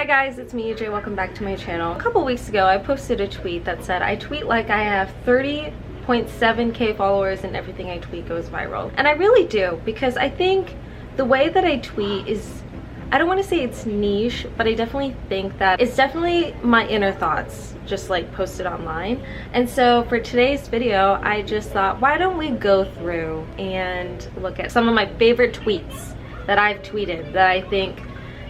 guys, it's me, AJ. Welcome back to my channel. A couple weeks ago, I posted a tweet that said, I tweet like I have 30.7k followers and everything I tweet goes viral. And I really do, because I think the way that I tweet is, I don't want to say it's niche, but I definitely think that it's definitely my inner thoughts just like posted online. And so for today's video, I just thought, why don't we go through and look at some of my favorite tweets that I've tweeted that I think,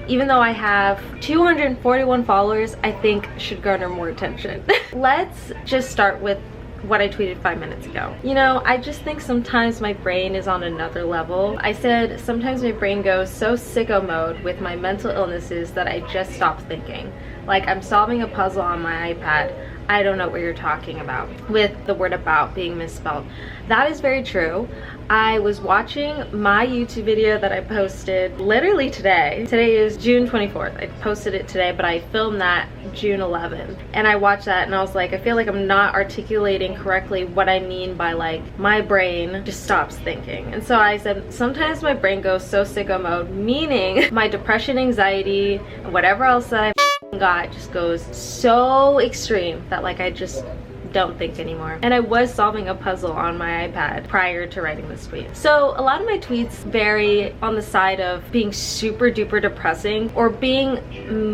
even though I have 241 followers, I think should garner more attention. Let's just start with what I tweeted 5 minutes ago. You know, I just think sometimes my brain is on another level. I said sometimes my brain goes so sicko mode with my mental illnesses that I just stop thinking. Like I'm solving a puzzle on my iPad. I don't know what you're talking about, with the word about being misspelled. That is very true. I was watching my YouTube video that I posted literally today. Today is June 24th. I posted it today, but I filmed that June 11th. And I watched that and I was like, I feel like I'm not articulating correctly what I mean by like my brain just stops thinking. And so I said, sometimes my brain goes so sicko mode, meaning my depression, anxiety, and whatever else that I got just goes so extreme that like I just don't think anymore. And I was solving a puzzle on my iPad prior to writing this tweet. So a lot of my tweets vary on the side of being super duper depressing or being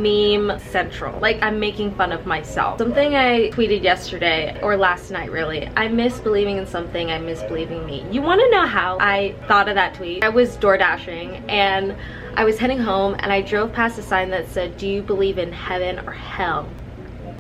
meme central. Like I'm making fun of myself. Something I tweeted yesterday, or last night really, I miss believing in something, I miss believing me. You want to know how I thought of that tweet? I was door dashing and I was heading home and I drove past a sign that said, do you believe in heaven or hell?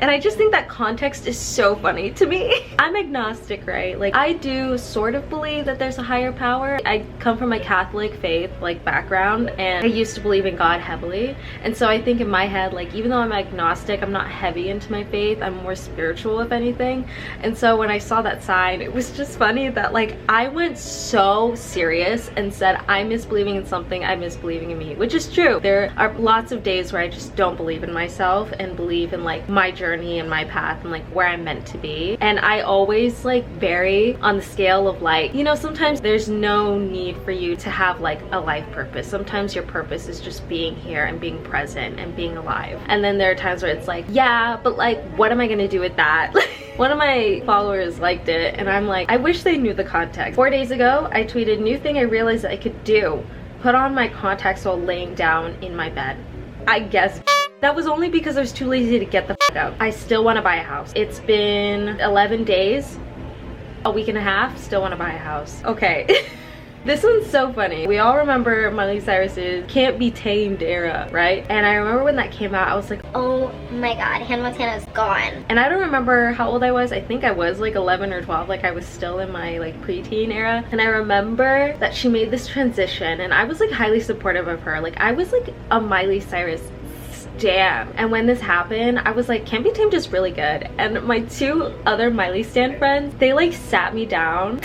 And I just think that context is so funny to me. I'm agnostic, right? Like I do sort of believe that there's a higher power. I come from a Catholic faith like background and I used to believe in God heavily. And so I think in my head, like even though I'm agnostic, I'm not heavy into my faith. I'm more spiritual if anything. And so when I saw that sign, it was just funny that like I went so serious and said, I miss believing in something, I miss believing in me, which is true. There are lots of days where I just don't believe in myself and believe in like my journey and my path and like where I'm meant to be. And I always like vary on the scale of like, you know, sometimes there's no need for you to have like a life purpose. Sometimes your purpose is just being here and being present and being alive. And then there are times where it's like, yeah, but like what am I gonna do with that? One of my followers liked it and I'm like, I wish they knew the context. 4 days ago I tweeted, new thing I realized that I could do, put on my contacts while laying down in my bed. I guess that was only because I was too lazy to get the f out. I still want to buy a house. It's been 11 days, a week and a half, still want to buy a house. Okay. This one's so funny. We all remember Miley Cyrus's Can't Be Tamed era, right? And I remember when that came out, I was like, oh my god, Hannah Montana's gone. And I don't remember how old I was. I think I was like 11 or 12. Like I was still in my like preteen era. And I remember that she made this transition and I was like highly supportive of her. Like I was like a Miley Cyrus stan. And when this happened, I was like, Can't Be Tamed is really good. And my two other Miley stan friends, they like sat me down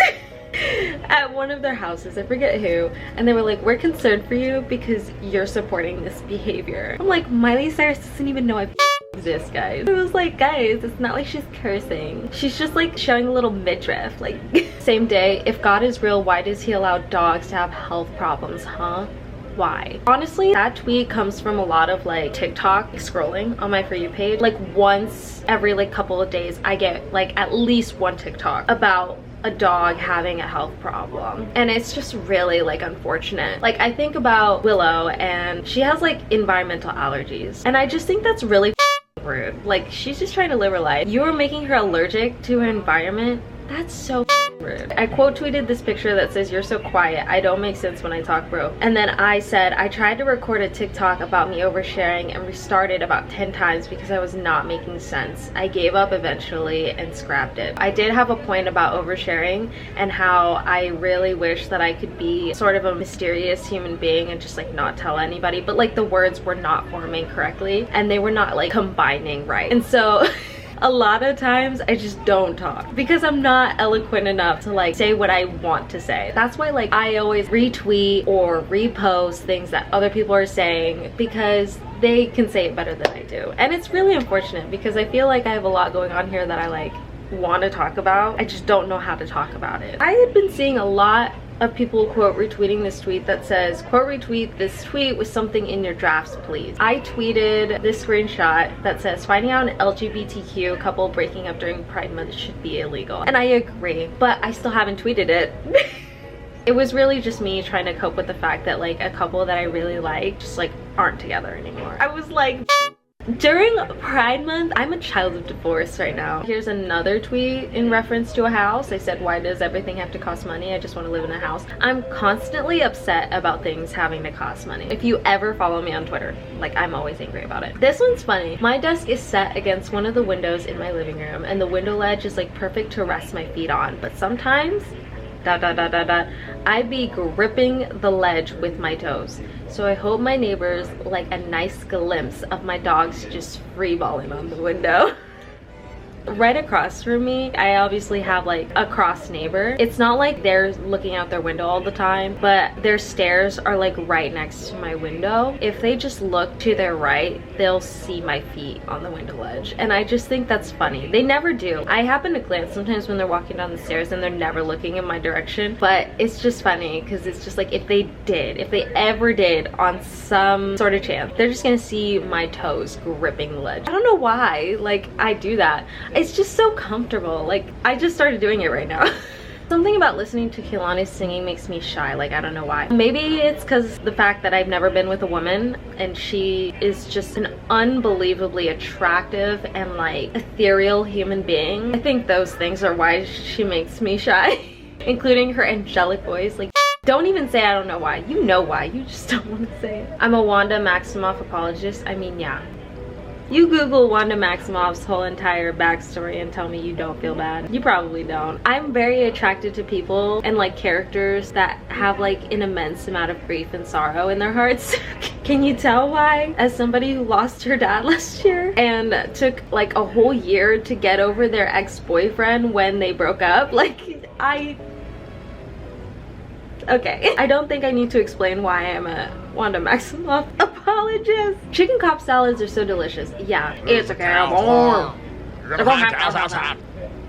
at one of their houses, I forget who, and they were like, we're concerned for you because you're supporting this behavior. I'm like, Miley Cyrus doesn't even know I exist, guys. It was like, guys, it's not like she's cursing. She's just like showing a little midriff. Like same day, if God is real, why does he allow dogs to have health problems, huh? Why? Honestly, that tweet comes from a lot of like TikTok scrolling on my For You page. Like once every like couple of days, I get like at least one TikTok about a dog having a health problem, and it's just really like unfortunate. Like I think about Willow and she has like environmental allergies, and I just think that's really rude. Like she's just trying to live her life. You're making her allergic to her environment. That's so rude. I quote tweeted this picture that says, you're so quiet, I don't make sense when I talk, bro. And then I said, I tried to record a TikTok about me oversharing and restarted about 10 times because I was not making sense. I gave up eventually and scrapped it. I did have a point about oversharing and how I really wish that I could be sort of a mysterious human being and just like not tell anybody, but like the words were not forming correctly and they were not like combining right. And so a lot of times I just don't talk because I'm not eloquent enough to like say what I want to say. That's why like I always retweet or repost things that other people are saying because they can say it better than I do. And it's really unfortunate because I feel like I have a lot going on here that I like want to talk about. I just don't know how to talk about it. I had been seeing a lot of people quote retweeting this tweet that says, quote retweet this tweet with something in your drafts, please. I tweeted this screenshot that says, finding out an LGBTQ couple breaking up during Pride Month should be illegal. And I agree, but I still haven't tweeted it. It was really just me trying to cope with the fact that like a couple that I really like just like aren't together anymore. I was like, during Pride Month, I'm a child of divorce right now. Here's another tweet in reference to a house. I said, why does everything have to cost money? I just want to live in a house. I'm constantly upset about things having to cost money. If you ever follow me on Twitter, like I'm always angry about it. This one's funny. My desk is set against one of the windows in my living room and the window ledge is like perfect to rest my feet on. But sometimes, I be gripping the ledge with my toes. So I hope my neighbors like a nice glimpse of my dogs just freeballing on the window. Right across from me, I obviously have like a cross neighbor. It's not like they're looking out their window all the time, but their stairs are like right next to my window. If they just look to their right, they'll see my feet on the window ledge. And I just think that's funny. They never do. I happen to glance sometimes when they're walking down the stairs and they're never looking in my direction, but it's just funny because it's just like if they ever did on some sort of chance, they're just gonna see my toes gripping the ledge. I don't know why, like I do that. It's just so comfortable. Like I just started doing it right now. Something about listening to Kehlani's singing makes me shy. Like I don't know why. Maybe it's because the fact that I've never been with a woman and she is just an unbelievably attractive and like ethereal human being. I think those things are why she makes me shy. Including her angelic voice. Like don't even say I don't know why. You know why. You just don't want to say it. I'm a Wanda Maximoff apologist. I mean, yeah. You Google Wanda Maximoff's whole entire backstory and tell me you don't feel bad. You probably don't. I'm very attracted to people and like characters that have like an immense amount of grief and sorrow in their hearts. Can you tell why? As somebody who lost her dad last year and took like a whole year to get over their ex-boyfriend when they broke up, like okay. I don't think I need to explain why I'm a Wanda Maximoff apologist. Chicken Cobb salads are so delicious. Yeah, it's okay.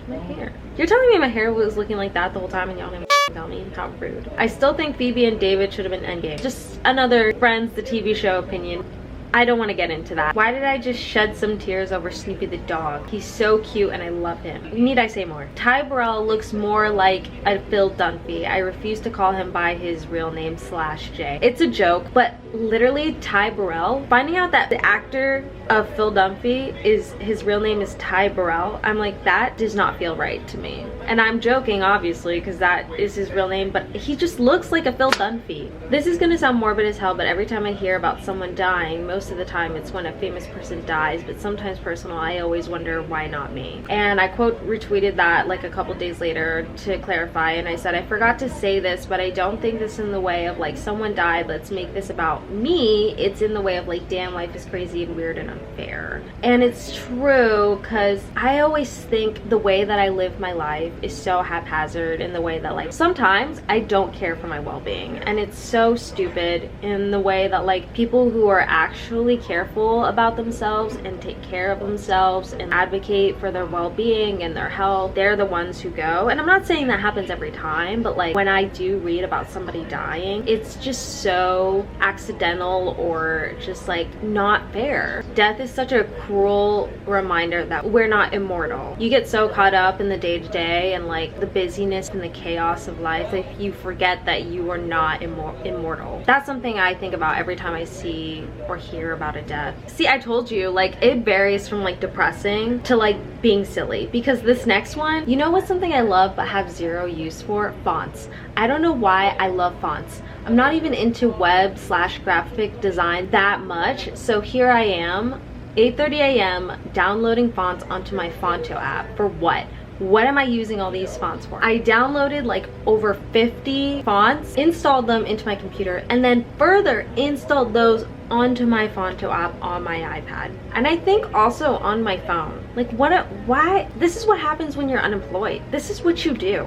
My hair. You're telling me my hair was looking like that the whole time and y'all didn't tell me? How rude. I still think Phoebe and David should have been endgame. Just another Friends, the TV show opinion. I don't want to get into that. Why did I just shed some tears over Snoopy the dog? He's so cute and I love him. Need I say more? Ty Burrell looks more like a Phil Dunphy. I refuse to call him by his real name /J. It's a joke, but literally Ty Burrell, finding out that the actor of Phil Dunphy his real name is Ty Burrell, I'm like, that does not feel right to me. And I'm joking obviously because that is his real name, but he just looks like a Phil Dunphy. This is gonna sound morbid as hell, but every time I hear about someone dying, most of the time it's when a famous person dies, but sometimes personal, I always wonder why not me. And I quote retweeted that like a couple days later to clarify, and I said, I forgot to say this, but I don't think this in the way of like someone died, let's make this about me. It's in the way of like, damn, life is crazy and weird and unfair. And it's true because I always think the way that I live my life is so haphazard in the way that like sometimes I don't care for my well-being, and it's so stupid in the way that like people who are actually careful about themselves and take care of themselves and advocate for their well-being and their health, they're the ones who go. And I'm not saying that happens every time, but like when I do read about somebody dying, it's just so accidental or just like not fair. Death is such a cruel reminder that we're not immortal. You get so caught up in the day-to-day and like the busyness and the chaos of life that you forget that you are not immortal. That's something I think about every time I see or hear about a death. See, I told you, like it varies from like depressing to like being silly, because this next one, you know what's something I love but have zero use for? Fonts. I don't know why I love fonts. I'm not even into web/graphic design that much, so here I am 8:30 a.m. downloading fonts onto my Fonto app. For what? What am I using all these fonts for? I downloaded like over 50 fonts, installed them into my computer, and then further installed those onto my Fonto app on my iPad. And I think also on my phone. Like why? This is what happens when you're unemployed. This is what you do.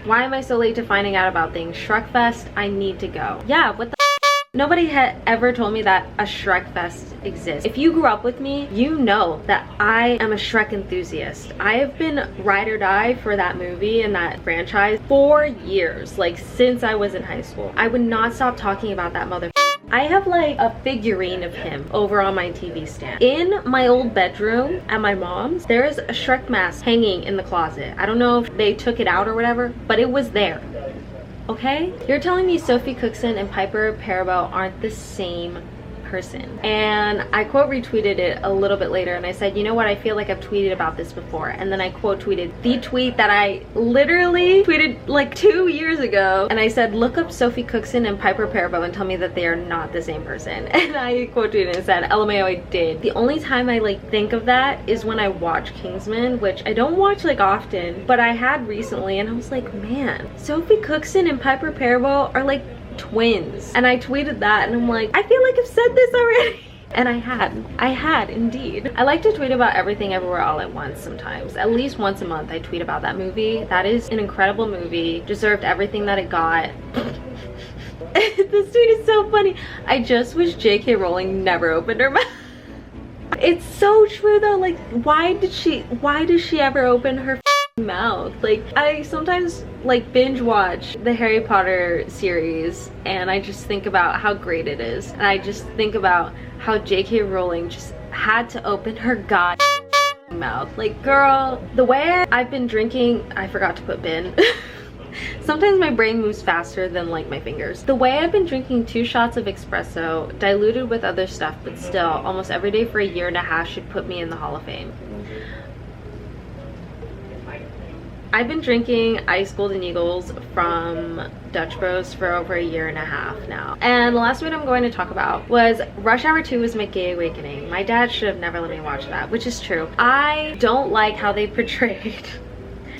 Why am I so late to finding out about things? Shrekfest, I need to go. Yeah, what the Nobody had ever told me that a Shrek Fest exists. If you grew up with me, you know that I am a Shrek enthusiast. I have been ride or die for that movie and that franchise for years, like since I was in high school. I would not stop talking about that mother. I have like a figurine of him over on my TV stand. In my old bedroom at my mom's, there is a Shrek mask hanging in the closet. I don't know if they took it out or whatever, but it was there. Okay? You're telling me Sophie Cookson and Piper Perabo aren't the same person. And I quote retweeted it a little bit later and I said, you know what, I feel like I've tweeted about this before. And then I quote tweeted the tweet that I literally tweeted like 2 years ago. And I said, look up Sophie Cookson and Piper Perabo and tell me that they are not the same person. And I quote tweeted and said, LMAO, I did. The only time I like think of that is when I watch Kingsman, which I don't watch like often, but I had recently and I was like, man, Sophie Cookson and Piper Perabo are like twins. And I tweeted that and I'm like, I feel like I've said this already. And I had indeed. I like to tweet about everything everywhere all at once sometimes. At least once a month I tweet about that movie. That is an incredible movie. Deserved everything that it got. This tweet is so funny. I just wish J.K. Rowling never opened her mouth. It's so true though. Like, why does she ever open her mouth? Like, I sometimes like binge watch the Harry Potter series and I just think about how great it is, and I just think about how J.K. Rowling just had to open her god mouth. Like, girl, the way I've been drinking, I forgot to put bin. Sometimes my brain moves faster than like my fingers. The way I've been drinking 2 shots of espresso diluted with other stuff, but still almost every day for a year and a half should put me in the Hall of Fame. I've been drinking Ice Golden Eagles from Dutch Bros for over a year and a half now. And the last one I'm going to talk about was Rush Hour 2 was my gay awakening. My dad should have never let me watch that, which is true. I don't like how they portrayed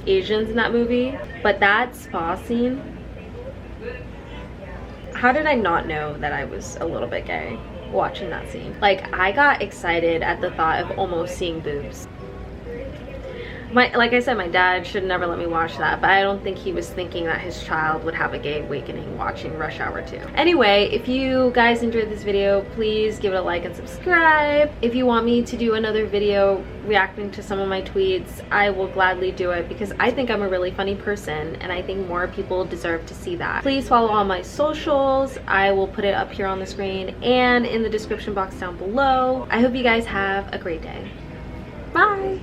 Asians in that movie, but that spa scene, how did I not know that I was a little bit gay watching that scene? Like, I got excited at the thought of almost seeing boobs. Like I said, my dad should never let me watch that, but I don't think he was thinking that his child would have a gay awakening watching Rush Hour 2. Anyway, if you guys enjoyed this video, please give it a like and subscribe. If you want me to do another video reacting to some of my tweets, I will gladly do it because I think I'm a really funny person and I think more people deserve to see that. Please follow all my socials. I will put it up here on the screen and in the description box down below. I hope you guys have a great day. Bye!